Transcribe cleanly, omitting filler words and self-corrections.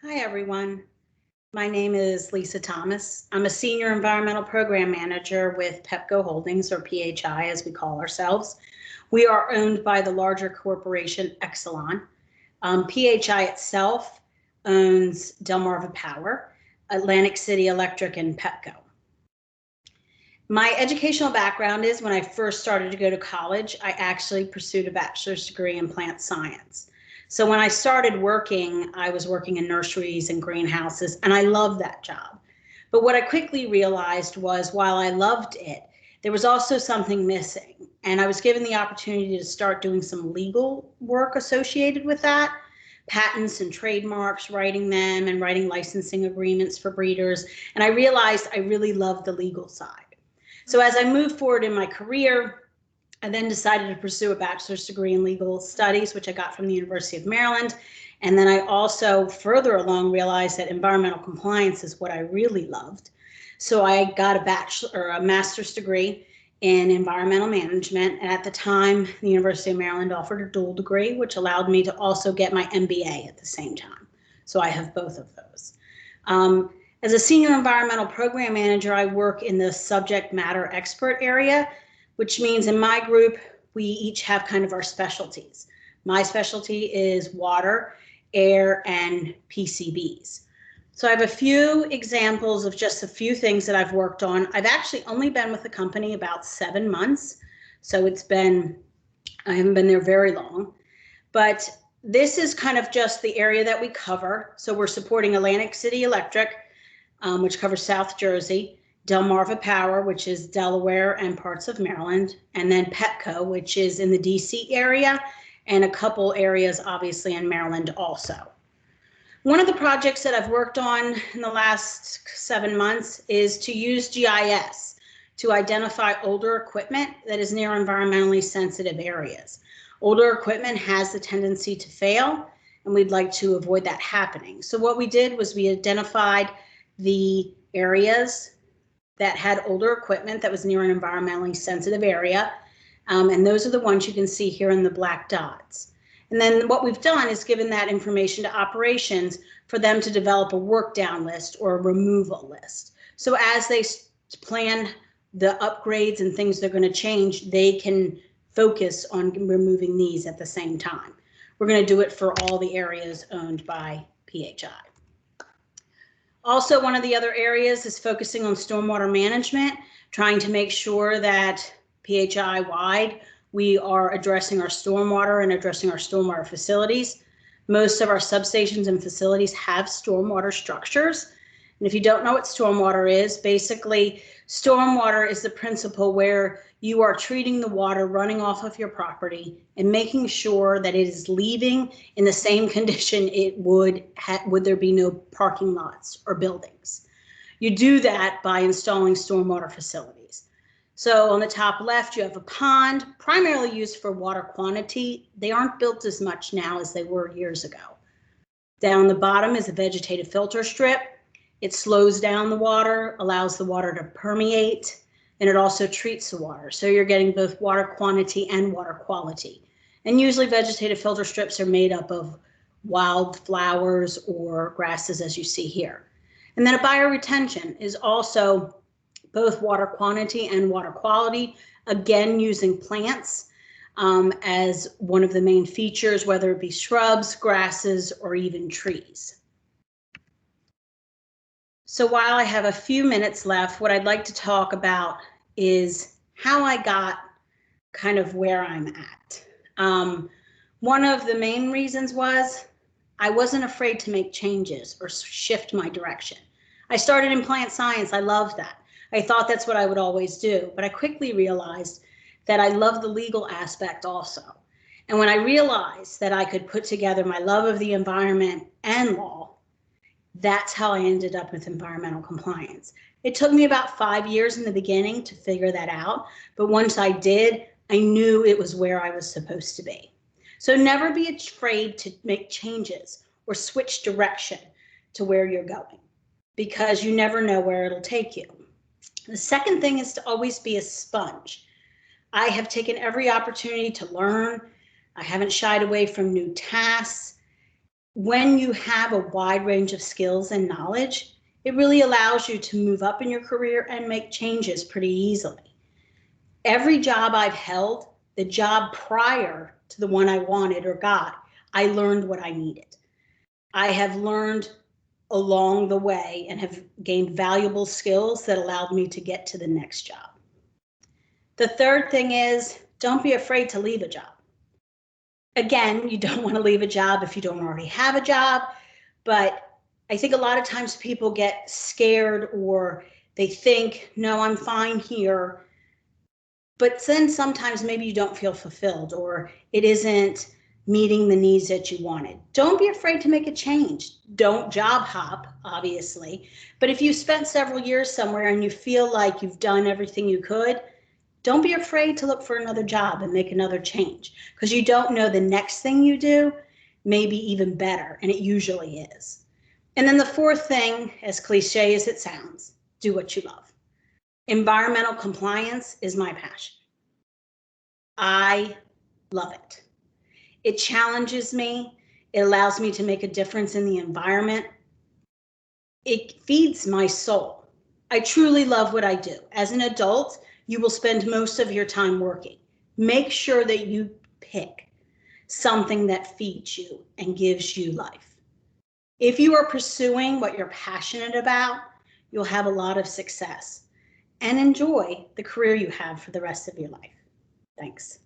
Hi, everyone. My name is Lisa Thomas. I'm a Senior Environmental Program Manager with Pepco Holdings, or PHI as we call ourselves. We are owned by the larger corporation Exelon. PHI itself owns Delmarva Power, Atlantic City Electric, and Pepco. My educational background is when I first started to go to college, I actually pursued a bachelor's degree in plant science. So when I started working, I was working in nurseries and greenhouses, and I loved that job. But what I quickly realized was while I loved it, there was also something missing. And I was given the opportunity to start doing some legal work associated with that, patents and trademarks, writing them and writing licensing agreements for breeders. And I realized I really loved the legal side. So as I moved forward in my career, I then decided to pursue a bachelor's degree in legal studies, which I got from the University of Maryland. And then I also further along realized that environmental compliance is what I really loved. So I got a master's degree in environmental management. And at the time, the University of Maryland offered a dual degree, which allowed me to also get my MBA at the same time. So I have both of those. As a senior environmental program manager, I work in the subject matter expert area, which means in my group, we each have kind of our specialties. My specialty is water, air, and PCBs. So I have a few examples of just a few things that I've worked on. I've actually only been with the company about 7 months. So I haven't been there very long, but this is kind of just the area that we cover. So we're supporting Atlantic City Electric, which covers South Jersey, Delmarva Power, which is Delaware and parts of Maryland, and then Pepco, which is in the DC area, and a couple areas obviously in Maryland also. One of the projects that I've worked on in the last 7 months is to use GIS to identify older equipment that is near environmentally sensitive areas. Older equipment has the tendency to fail, and we'd like to avoid that happening. So what we did was we identified the areas that had older equipment that was near an environmentally sensitive area. And those are the ones you can see here in the black dots. And then what we've done is given that information to operations for them to develop a work down list or a removal list. So as they plan the upgrades and things they're going to change, they can focus on removing these at the same time. We're going to do it for all the areas owned by PHI. Also, one of the other areas is focusing on stormwater management, trying to make sure that PHI-wide we are addressing our stormwater and addressing our stormwater facilities. Most of our substations and facilities have stormwater structures. And if you don't know what stormwater is, basically stormwater is the principle where you are treating the water running off of your property and making sure that it is leaving in the same condition it would there be no parking lots or buildings. You do that by installing stormwater facilities. So on the top left, you have a pond, primarily used for water quantity. They aren't built as much now as they were years ago. Down the bottom is a vegetative filter strip. It slows down the water, allows the water to permeate, and it also treats the water. So you're getting both water quantity and water quality. And usually vegetative filter strips are made up of wild flowers or grasses, as you see here. And then a bioretention is also both water quantity and water quality, again, using plants as one of the main features, whether it be shrubs, grasses, or even trees. So while I have a few minutes left, what I'd like to talk about is how I got kind of where I'm at. One of the main reasons was I wasn't afraid to make changes or shift my direction. I started in plant science. I loved that. I thought that's what I would always do, but I quickly realized that I love the legal aspect also. And when I realized that I could put together my love of the environment and law, that's how I ended up with environmental compliance. It took me about 5 years in the beginning to figure that out, but once I did, I knew it was where I was supposed to be. So never be afraid to make changes or switch direction to where you're going, because you never know where it'll take you. The second thing is to always be a sponge. I have taken every opportunity to learn. I haven't shied away from new tasks. when you have a wide range of skills and knowledge, it really allows you to move up in your career and make changes pretty easily. Every job I've held, the job prior to the one I wanted or got, I learned what I needed. I have learned along the way and have gained valuable skills that allowed me to get to the next job. The third thing is, don't be afraid to leave a job. Again, you don't want to leave a job if you don't already have a job, but I think a lot of times people get scared or they think, no, I'm fine here. But then sometimes maybe you don't feel fulfilled or it isn't meeting the needs that you wanted. Don't be afraid to make a change. Don't job hop, obviously. But if you spent several years somewhere and you feel like you've done everything you could, don't be afraid to look for another job and make another change, because you don't know the next thing you do may be even better, and it usually is. And then the fourth thing, as cliche as it sounds, do what you love. Environmental compliance is my passion. I love it. It challenges me. It allows me to make a difference in the environment. It feeds my soul. I truly love what I do. As an adult, you will spend most of your time working. Make sure that you pick something that feeds you and gives you life. If you are pursuing what you're passionate about, you'll have a lot of success and enjoy the career you have for the rest of your life. Thanks.